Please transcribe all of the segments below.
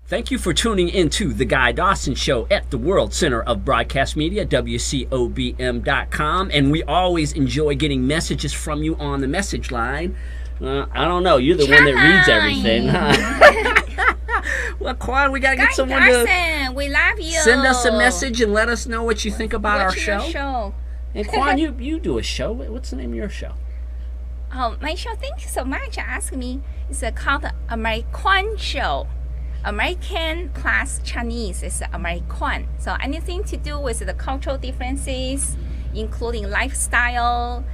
Thank you for tuning into The Guy Dawson Show at the World Center of Broadcast Media, WCOBM.com. And we always enjoy getting messages from you on the message line. I don't know. You're the one that reads everything, huh? Well, Quan, we got to get someone Dawson, we love you. Send us a message and let us know what you think about our show. And Quan, you do a show. What's the name of your show? Oh, my show, thank you so much for asking me. It's called American Show. American plus Chinese is American. So anything to do with the cultural differences, including lifestyle,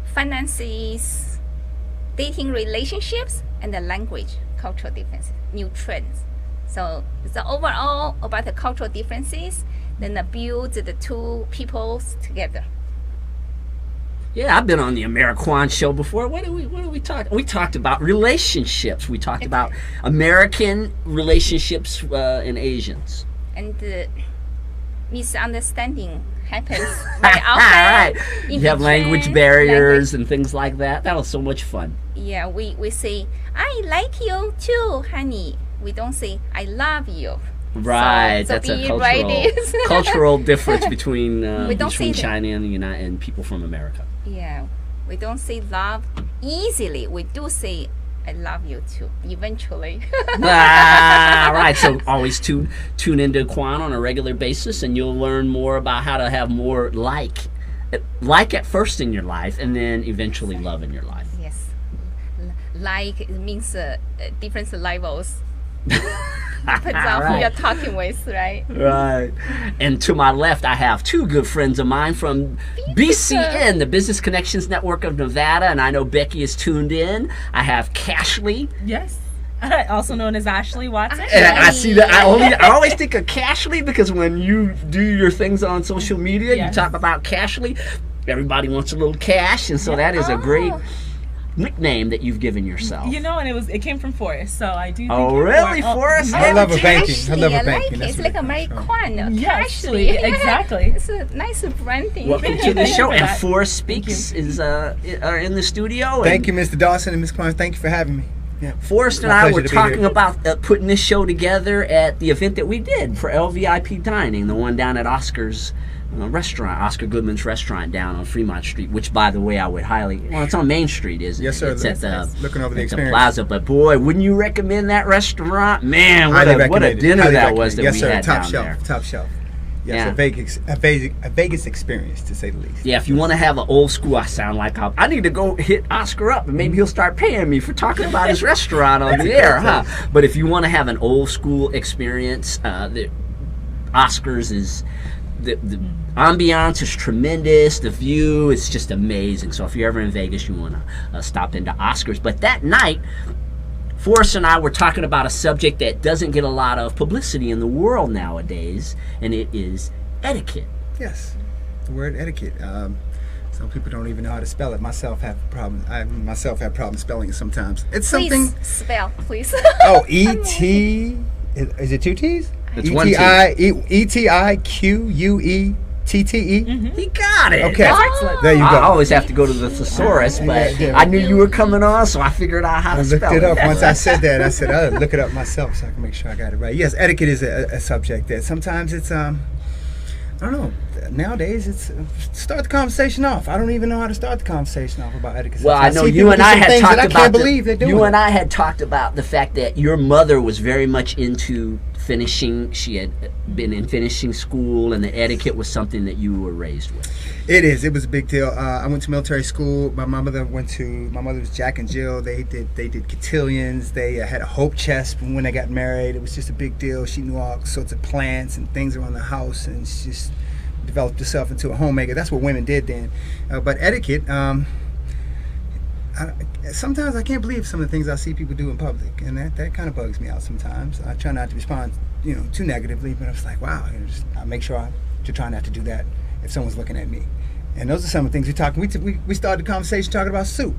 finances, dating relationships, and the language, cultural differences, new trends. So it's overall about the cultural differences, then build the two peoples together. Yeah, I've been on the American show before. What do we talk? We talked about relationships. We talked about American relationships and Asians. And misunderstanding happens very often. Right. You have language barriers and things like that. That was so much fun. Yeah, we say, I like you too, honey. We don't say, I love you. Right, so that's a cultural difference between China and the United and people from America. Yeah, we don't say love easily. We do say I love you too, eventually. Right, so always tune into Quan on a regular basis, and you'll learn more about how to have more like at first in your life, and then eventually love in your life. Yes, like means different levels. Depends on who you're talking with, right? Right. And to my left, I have two good friends of mine from BCN, the Business Connections Network of Nevada, and I know Becky is tuned in. I have Cashley. Yes. Also known as Ashley Watson. And I see that. I always think of Cashley because when you do your things on social media, you talk about Cashley. Everybody wants a little cash, and so that is a great nickname that you've given yourself. You know, and it came from Forrest, so I do think Forrest? I love her banking. I love her banking. It's like American. Yes, exactly. It's a nice branding. Welcome to the show. And Forrest Speaks are in the studio. Thank you, Mr. Dawson and Ms. Klein. Thank you for having me. Yeah. Forrest and I were talking about putting this show together at the event that we did for LVIP Dining, the one down at Oscar's restaurant, Oscar Goodman's restaurant down on Fremont Street, which, by the way, I would it's on Main Street, isn't it? Yes, sir. It's at the, looking over the experience. Plaza, but boy, wouldn't you recommend that restaurant? Man, what a dinner that was that we had down there. Top shelf. Yes, a Vegas experience, to say the least. Yeah, if you want to have an old school, I need to go hit Oscar up, and maybe he'll start paying me for talking about his restaurant on the air, huh? But if you want to have an old school experience, the Oscars is the ambiance is tremendous. The view is just amazing. So if you're ever in Vegas, you want to stop into Oscars. But that night, Forrest and I were talking about a subject that doesn't get a lot of publicity in the world nowadays, and it is etiquette. Yes, the word etiquette. Some people don't even know how to spell it. I myself have problems spelling it sometimes. It's something. Please spell, please. Oh, E-T. Is it two T's? It's one T. E-T-I-Q-U-E. T-T-E? He got it. Okay. There you go. I always have to go to the thesaurus, but I knew you were coming on, so I figured out how to spell it. I looked it up. Once I said that, I said, I'll look it up myself so I can make sure I got it right. Yes, etiquette is a subject that sometimes it's, I don't know, nowadays it's, start the conversation off. I don't even know how to start the conversation off about etiquette. Well, I know you and I had talked about the fact that your mother was very much into finishing. She had been in finishing school, and the etiquette was something that you were raised with. It was a big deal. I went to military school. My mother was Jack and Jill. They did cotillions. They had a hope chest when they got married. It was just a big deal. She knew all sorts of plants and things around the house, and she just developed herself into a homemaker. That's what women did then. But etiquette, sometimes I can't believe some of the things I see people do in public, and that kind of bugs me out sometimes. I try not to respond, too negatively, but I was like, wow, I make sure to try not to do that if someone's looking at me. And those are some of the things we started the conversation talking about soup.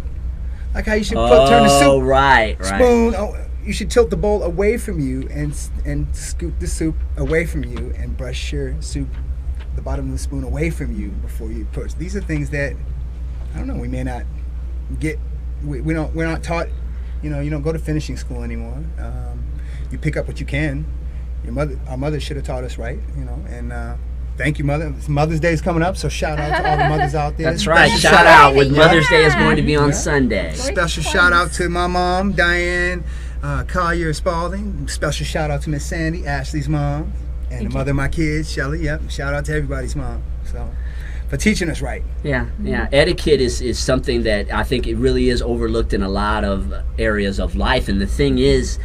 Like how you should turn the soup right. spoon. Oh, you should tilt the bowl away from you and scoop the soup away from you and brush your soup, the bottom of the spoon away from you before you push. These are things that I don't know. We may not get. We're not taught. You don't go to finishing school anymore. You pick up what you can. Our mother should have taught us right. And thank you, Mother. Mother's Day is coming up, so shout out to all the mothers out there. That's right. Shout out with Mother's Day is going to be on Sunday. Special shout out to my mom, Diane Collier Spalding. Special shout out to Miss Sandy, Ashley's mom, and the mother of my kids, Shelly. Yep. Shout out to everybody's mom. So, for teaching us right. Yeah. Etiquette is something that I think it really is overlooked in a lot of areas of life. And the thing is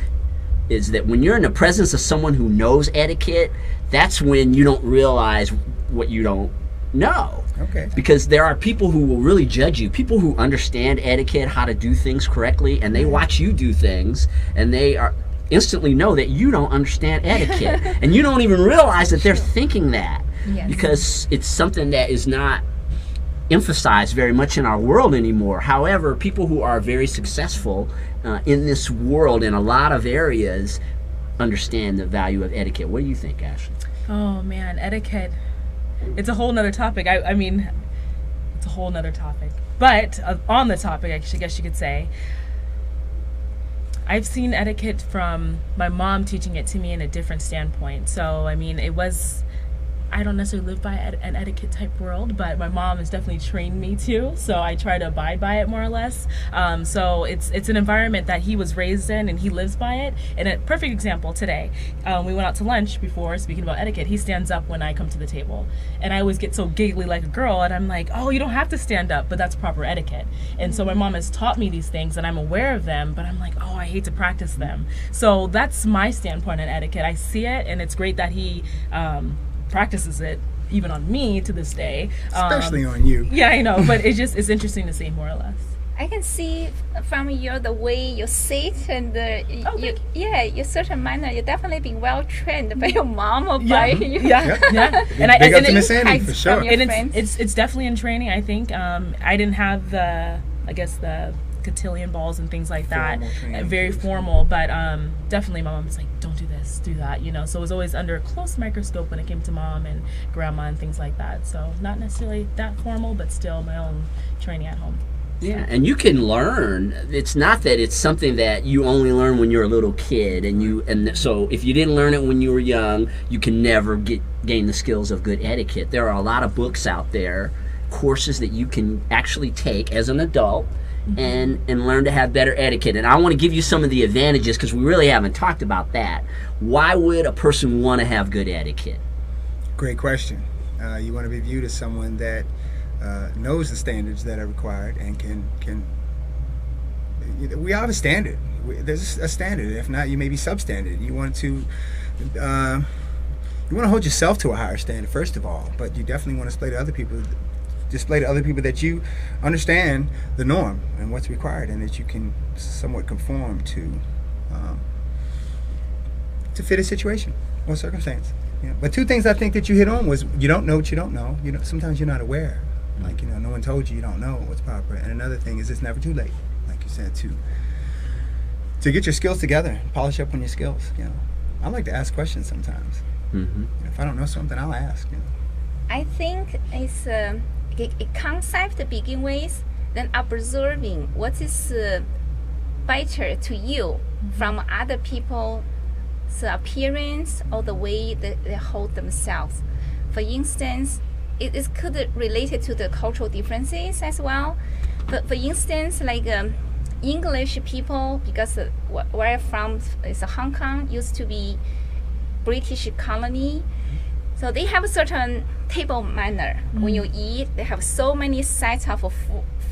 that when you're in the presence of someone who knows etiquette, that's when you don't realize what you don't know. Okay. Because there are people who will really judge you, people who understand etiquette, how to do things correctly, and they watch you do things, and they are instantly know that you don't understand etiquette. And you don't even realize that they're thinking that. Yes. Because it's something that is not emphasized very much in our world anymore. However, people who are very successful in this world in a lot of areas understand the value of etiquette. What do you think, Ashley? Oh man, etiquette. It's a whole nother topic. I mean, it's a whole nother topic. But on the topic, I guess you could say, I've seen etiquette from my mom teaching it to me in a different standpoint. So, I mean, I don't necessarily live by an etiquette type world, but my mom has definitely trained me to, so I try to abide by it more or less. So it's an environment that he was raised in and he lives by it. And a perfect example today, we went out to lunch before, speaking about etiquette. He stands up when I come to the table, and I always get so giggly like a girl, and I'm like, oh, you don't have to stand up, but that's proper etiquette. And so my mom has taught me these things, and I'm aware of them, but I'm like, oh, I hate to practice them. So that's my standpoint on etiquette. I see it, and it's great that he practices it even on me to this day, especially on you. Yeah, I know, but it's interesting to see, more or less. I can see from the way you sit and your certain manner. You're definitely being well trained by your mom or by you. Yeah. And big up to Miss Sandy for sure. And it's definitely in training. I think I didn't have the cotillion balls and things like that, very formal, but definitely my mom was like, don't do this, do that, so it was always under a close microscope when it came to mom and grandma and things like that. So not necessarily that formal, but still my own training at home. Yeah, and you can learn. It's not that it's something that you only learn when you're a little kid, and so if you didn't learn it when you were young, you can never gain the skills of good etiquette. There are a lot of books out there, courses that you can actually take as an adult and learn to have better etiquette. And I want to give you some of the advantages because we really haven't talked about that. Why would a person want to have good etiquette? Great question. You want to be viewed as someone that knows the standards that are required and can we have a standard. There's a standard. If not, you may be substandard. You want to hold yourself to a higher standard first of all, but you definitely want to display to other people that you understand the norm and what's required, and that you can somewhat conform to fit a situation or circumstance. But two things I think that you hit on was you don't know what you don't know. Sometimes you're not aware. Like, no one told you, you don't know what's proper. And another thing is it's never too late, like you said, to get your skills together, polish up on your skills. I like to ask questions sometimes. If I don't know something, I'll ask. I think it's a concept to begin with, then observing what is better to you from other people's appearance or the way that they hold themselves. For instance, it could related to the cultural differences as well. But for instance, like English people, because where I'm from is Hong Kong, used to be British colony. So they have a certain table manner. When you eat, they have so many sets of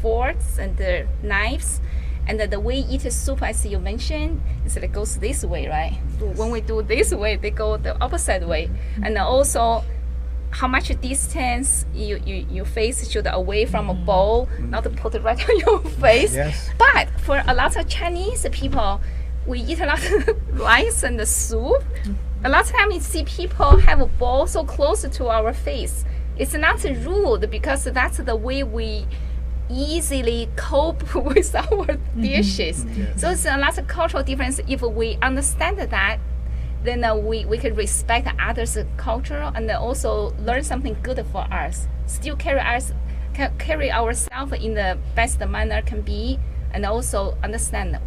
forks and knives. And the way you eat soup, as you mentioned, is it goes this way, right? When we do this way, they go the opposite way. And also, how much distance you face should away from a bowl, not to put it right on your face. Yes. But for a lot of Chinese people, we eat a lot of rice and the soup. A lot of times you see people have a bowl so close to our face. It's not rude because that's the way we easily cope with our dishes. Yes. So it's a lot of cultural difference. If we understand that, then we can respect others' culture and also learn something good for us. Still carry ourselves in the best manner can be, and also understand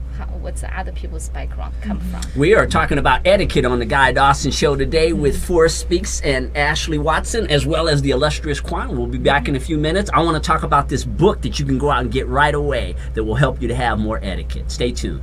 what's other people's background come from. We are talking about etiquette on the Guy Dawson Show today with Forrest Speaks and Ashley Watson, as well as the illustrious Quan. We'll be back in a few minutes. I want to talk about this book that you can go out and get right away that will help you to have more etiquette. Stay tuned.